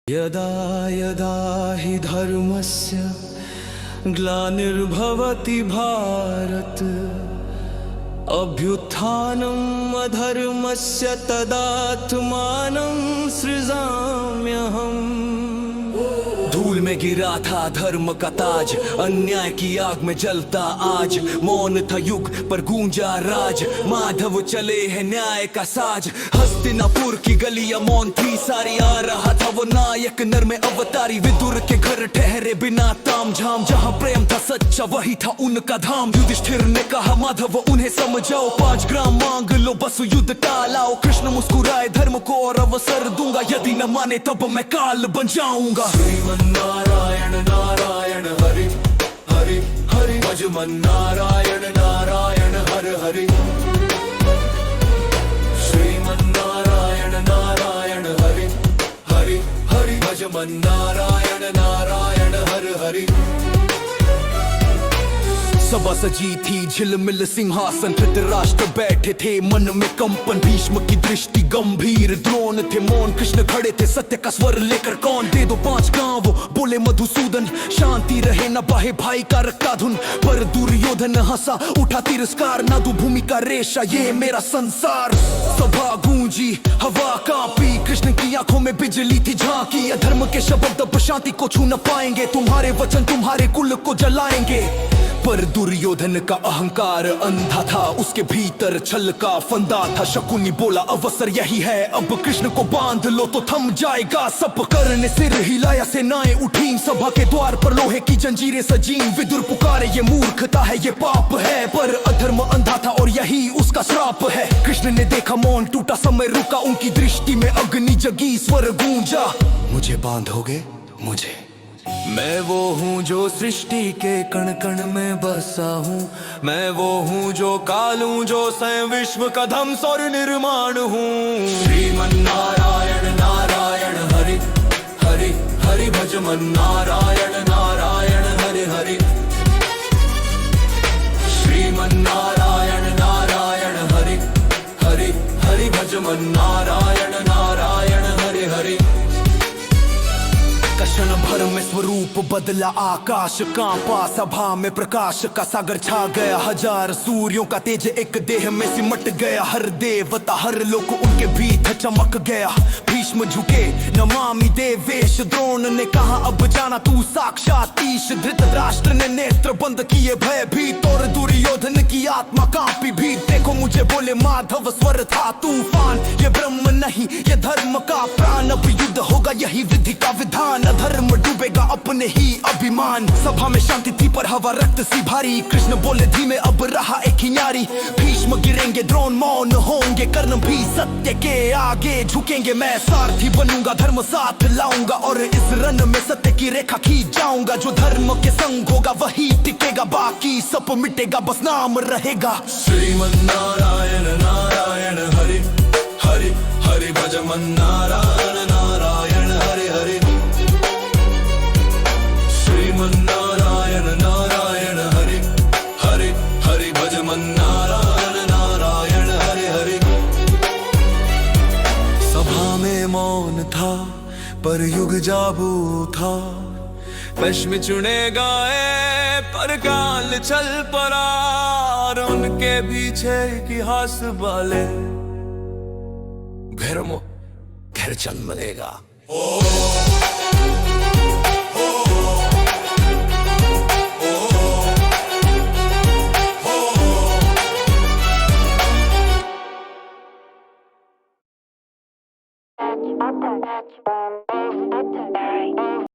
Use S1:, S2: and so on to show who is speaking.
S1: यदा यदा हि धर्मस्य ग्लानिर्भवति भारत अभ्युत्थानम् अधर्मस्य तदात्मानं सृजाम्यहम्। धूल में गिरा था धर्म का ताज, अन्याय की आग में जलता आज। मौन था युग पर गूंजा राज, माधव चले हैं न्याय का साज। हस्तिनापुर की गलियां मौन थी सारी, आ रहा था वो नायक नर में अवतारी। विदुर के घर ठहरे बिना ताम झाम, जहाँ प्रेम था सच्चा वही था उनका धाम। युधिष्ठिर ने कहा माधव उन्हें समझाओ, 5 ग्राम मांग लो बस युद्ध टालाओ। कृष्ण मुस्कुराए धर्म को और अवसर दूंगा, यदि न माने तब मैं काल बन जाऊंगा। नारायण नारायण हरि हरि हरि भज मन नारायण नारायण हरि हरि। श्रीमन नारायण नारायण हरि हरि हरि भज मन नारायण नारायण हरि हरि। सभा सजी थी झिलमिल सिंहासन, धृतराष्ट्र बैठे थे मन में कंपन। भीष्म की दृष्टि गंभीर, द्रोण थे मौन, कृष्ण खड़े थे सत्य का स्वर लेकर। कौन दे दो 5 गांव, बोले मधुसूदन, शांति रहे न बाहे भाई का रक्का धुन। पर दुर्योधन हंसा उठा तिरस्कार, ना दू भूमि का रेशा ये मेरा संसार। सभा गूंजी हवा कांपी, कृष्ण की आंखों में बिजली थी झांकी। अधर्म के शब्द अब शांति को छू न पाएंगे, तुम्हारे वचन तुम्हारे कुल को जलाएंगे। पर दुर्योधन का अहंकार अंधा था, उसके भीतर छल का फंदा था। शकुनी बोला अवसर यही है, अब कृष्ण को बांध लो तो थम जाएगा सब। कर्ण सिर हिलाया, सेनाएं उठी, सभा के द्वार पर लोहे की जंजीरें सजीं। विदुर पुकारे ये मूर्खता है ये पाप है, पर अधर्म अंधा था और यही उसका श्राप है। कृष्ण ने देखा मौन टूटा, समय रुका, उनकी दृष्टि में अग्नि जगी, स्वर गूंजा, मुझे बांधोगे मुझे। मैं वो हूँ जो सृष्टि के कण कण में बसा हूँ, मैं वो हूँ जो कालू जो स्वयं विश्व का ध्वंस और निर्माण हूँ। श्रीमन नारायण नारायण हरि हरि हरि भज मन नारायण नारायण हरि हरि। श्रीमन नारायण नारायण हरि हरि हरि भज मन नारायण नारायण हरि हरि। क्षण भर में स्वरूप बदला, आकाश कांपा, सभा में प्रकाश का सागर छा गया। 1000 सूर्यों का तेज एक देह में सिमट गया। हर देवता हर लोक उनके भीतर चमक गया। भीष्म झुके नमामि देवेश, द्रोण ने कहा अब जाना तू साक्षात ईश। धृतराष्ट्र ने नेत्र बंद किए भयभीत, और दुर्योधन की आत्मा कांपी भी। देखो मुझे बोले माधव, स्वर था तूफान, ये ब्रह्म नहीं ये धर्म का प्राण। अब युद्ध होगा यही विधि का विधान, धर्म डूबेगा अपने ही अभिमान। सभा में शांति थी पर हवा रक्त सी भारी, कृष्ण बोले धीमे अब रहा एक ही नारी। भीष्म गिरेंगे द्रोण मौन होंगे, कर्ण भी सत्य के आगे झुकेंगे। मैं सारथी बनूंगा धर्म साथ लाऊंगा, और इस रण में सत्य की रेखा खींच जाऊंगा। जो धर्म के संग होगा वही टिकेगा, बाकी सब मिटेगा बस नाम रहेगा। श्रीमन नारायण नारायण हरि हरि हरि भज मन नारायण नारायण हरि हरि। श्रीमन नारायण नारायण हरि हरि हरि भज मन नारायण नारायण हरि हरि। सभा में मौन था पर युग जाबू था। पश्चिम चुने गाए पर काल चल पड़ा, उनके पीछे इतिहास वाले घर जन्म लेगा।
S2: That's